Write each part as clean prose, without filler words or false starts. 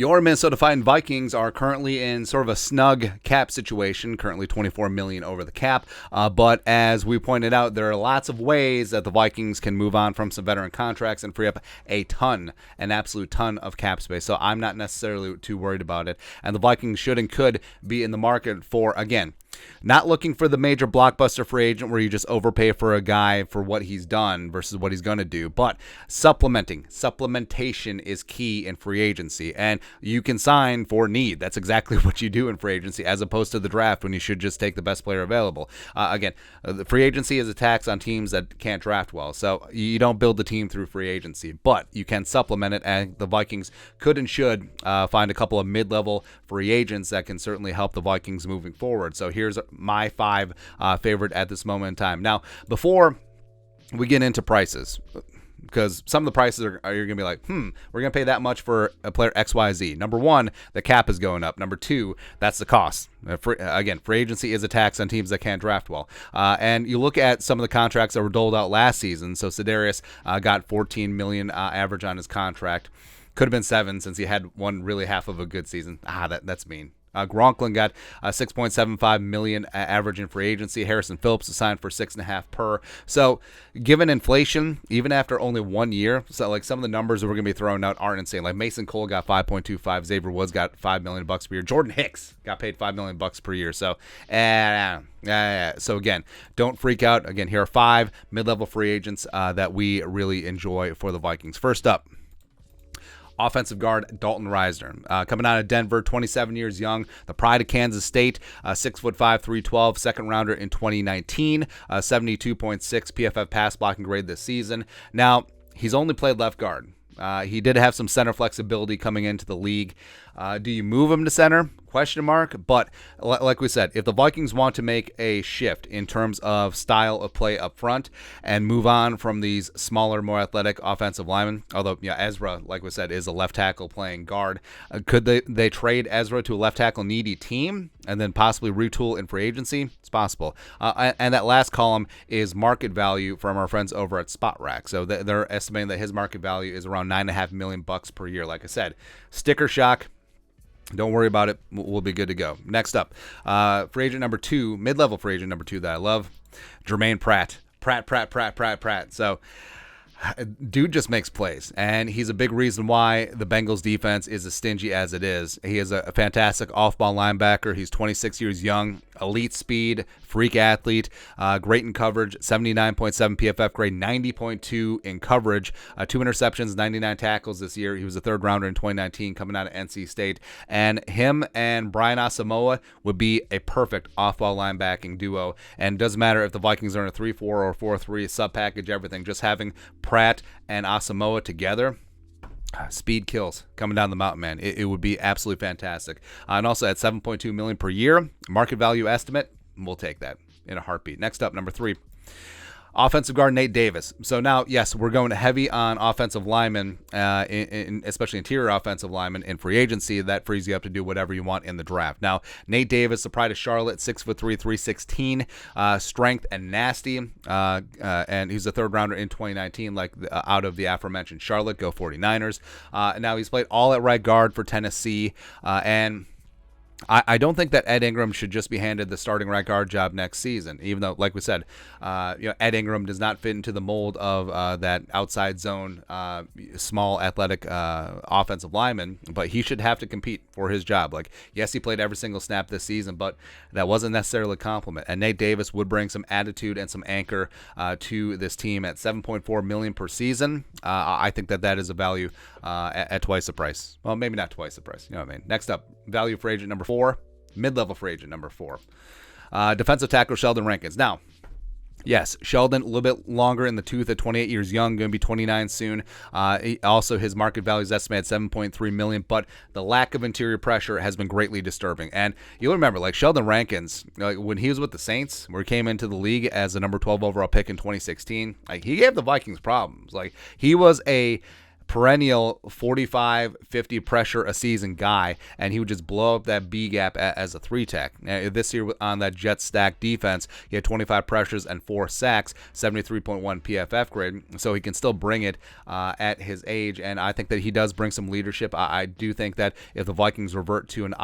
Your Minnesota Vikings are currently in sort of a snug cap situation, currently $24 million over the cap. But as we pointed out, there are lots of ways that the Vikings can move on from some veteran contracts and free up an absolute ton of cap space. So I'm not necessarily too worried about it. And the Vikings should and could be in the market for, again, not looking for the major blockbuster free agent where you just overpay for a guy for what he's done versus what he's going to do, but supplementation is key in free agency, and you can sign for need. That's exactly what you do in free agency, as opposed to the draft when you should just take the best player available. The free agency is a tax on teams that can't draft well, so you don't build the team through free agency, but you can supplement it, and the Vikings could and should find a couple of mid-level free agents that can certainly help the Vikings moving forward. So here's my 5 favorite at this moment in time. Now, before we get into prices, because some of the prices you're going to be like, we're going to pay that much for a player XYZ. Number one, the cap is going up. Number two, that's the cost. Free agency is a tax on teams that can't draft well. And you look at some of the contracts that were doled out last season. So Sedarius got $14 million average on his contract. Could have been 7 since he had one really half of a good season. That's mean. Gronklin got $6.75 million average in free agency. Harrison Phillips is signed for $6.5 per. So, given inflation, even after only 1 year, so like some of the numbers that we're gonna be throwing out aren't insane. Like Mason Cole got 5.25. Xavier Woods got $5 million per year. Jordan Hicks got paid $5 million per year. So, so again, don't freak out. Again, here are 5 mid-level free agents that we really enjoy for the Vikings. First up, offensive guard Dalton Risner, coming out of Denver, 27 years young, the pride of Kansas State, 6'5", 312, second rounder in 2019, 72.6 PFF pass blocking grade this season. Now, he's only played left guard. He did have some center flexibility coming into the league. Do you move him to center? Question mark. But like we said, if the Vikings want to make a shift in terms of style of play up front and move on from these smaller, more athletic offensive linemen, although Ezra, like we said, is a left tackle playing guard, could they trade Ezra to a left tackle needy team and then possibly retool in free agency? It's possible. And that last column is market value from our friends over at Spot Rack. So they're estimating that his market value is around $9.5 million per year. Like I said, sticker shock. Don't worry about it. We'll be good to go. Next up, free agent number 2, mid-level free agent number 2 that I love, Jermaine Pratt. Pratt. So, dude just makes plays, and he's a big reason why the Bengals defense is as stingy as it is. He is a fantastic off-ball linebacker. He's 26 years young, elite speed, freak athlete, great in coverage, 79.7 PFF grade, 90.2 in coverage, 2 interceptions, 99 tackles this year. He was a third rounder in 2019 coming out of NC State, and him and Brian Asamoah would be a perfect off-ball linebacking duo, and it doesn't matter if the Vikings are in a 3-4 or 4-3, sub-package, everything, just having Pratt and Asamoah together, speed kills coming down the mountain, man. It would be absolutely fantastic. And also at $7.2 million per year, market value estimate, we'll take that in a heartbeat. Next up, number 3. Offensive guard Nate Davis. So now, yes, we're going heavy on offensive linemen, especially interior offensive linemen in free agency. That frees you up to do whatever you want in the draft. Now, Nate Davis, the pride of Charlotte, 6'3", 316, strength and nasty, and he's a third rounder in 2019, out of the aforementioned Charlotte. Go 49ers. Now he's played all at right guard for Tennessee, and I don't think that Ed Ingram should just be handed the starting right guard job next season, even though, like we said, Ed Ingram does not fit into the mold of that outside zone, small athletic offensive lineman, but he should have to compete for his job. Like, yes, he played every single snap this season, but that wasn't necessarily a compliment. And Nate Davis would bring some attitude and some anchor to this team at $7.4 million per season. I think that is a value at twice the price. Well, maybe not twice the price. You know what I mean? Next up, value for agent number 4, mid-level free agent number 4, defensive tackle Sheldon Rankins. Now, yes, Sheldon a little bit longer in the tooth at 28 years young, going to be 29 soon. Also, his market value is estimated at $7.3 million, but the lack of interior pressure has been greatly disturbing. And you'll remember, like Sheldon Rankins, when he was with the Saints, where he came into the league as a number 12 overall pick in 2016, like he gave the Vikings problems. Like he was a perennial 45, 50 pressure a season guy, and he would just blow up that B gap as a 3-tech. This year on that Jet stack defense, he had 25 pressures and 4 sacks, 73.1 PFF grade, so he can still bring it at his age, and I think that he does bring some leadership. I do think that if the Vikings revert to an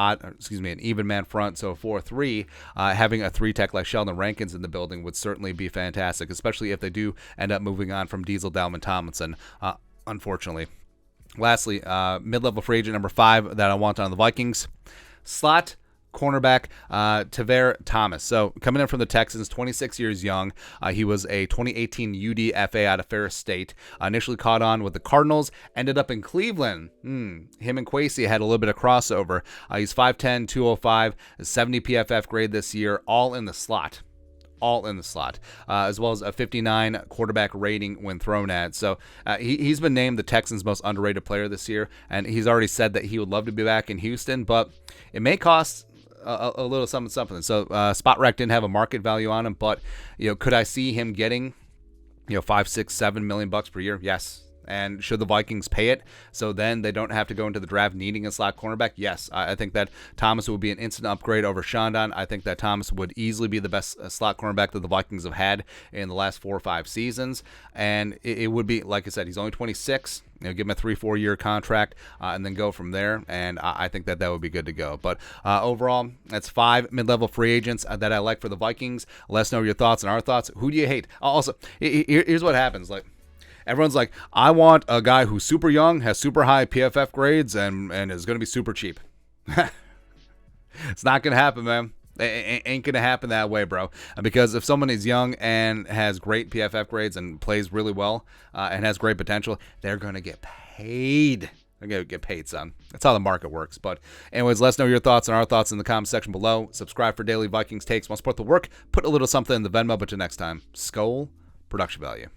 even man front, so 4-3, having a 3-tech like Sheldon Rankins in the building would certainly be fantastic, especially if they do end up moving on from Diesel Dalman Tomlinson, unfortunately. Lastly, mid-level free agent number 5 that I want on the Vikings, slot cornerback Tavere Thomas. So coming in from the Texans, 26 years young. He was a 2018 UDFA out of Ferris State. Initially caught on with the Cardinals, ended up in Cleveland. Him and Kwesi had a little bit of crossover. He's 5'10", 205, 70 PFF grade this year, all in the slot. As well as a 59 quarterback rating when thrown at. So he's been named the Texans' most underrated player this year, and he's already said that he would love to be back in Houston, but it may cost a little something. So SpotRack didn't have a market value on him, but could I see him getting $5, $6, $7 million per year? Yes. And should the Vikings pay it so then they don't have to go into the draft needing a slot cornerback? Yes. I think that Thomas would be an instant upgrade over Shondon. I think that Thomas would easily be the best slot cornerback that the Vikings have had in the last 4 or 5 seasons. And it would be, like I said, he's only 26. Give him a 3-4 year contract and then go from there. And I think that would be good to go. But overall, that's 5 mid-level free agents that I like for the Vikings. Let us know your thoughts and our thoughts. Who do you hate? Also, here's what happens. Everyone's like, I want a guy who's super young, has super high PFF grades, and is going to be super cheap. It's not going to happen, man. It ain't going to happen that way, bro. Because if someone is young and has great PFF grades and plays really well and has great potential, they're going to get paid. They're going to get paid, son. That's how the market works. But anyways, let us know your thoughts and our thoughts in the comment section below. Subscribe for daily Vikings takes. Want to support the work? Put a little something in the Venmo. But till next time, Skol, production value.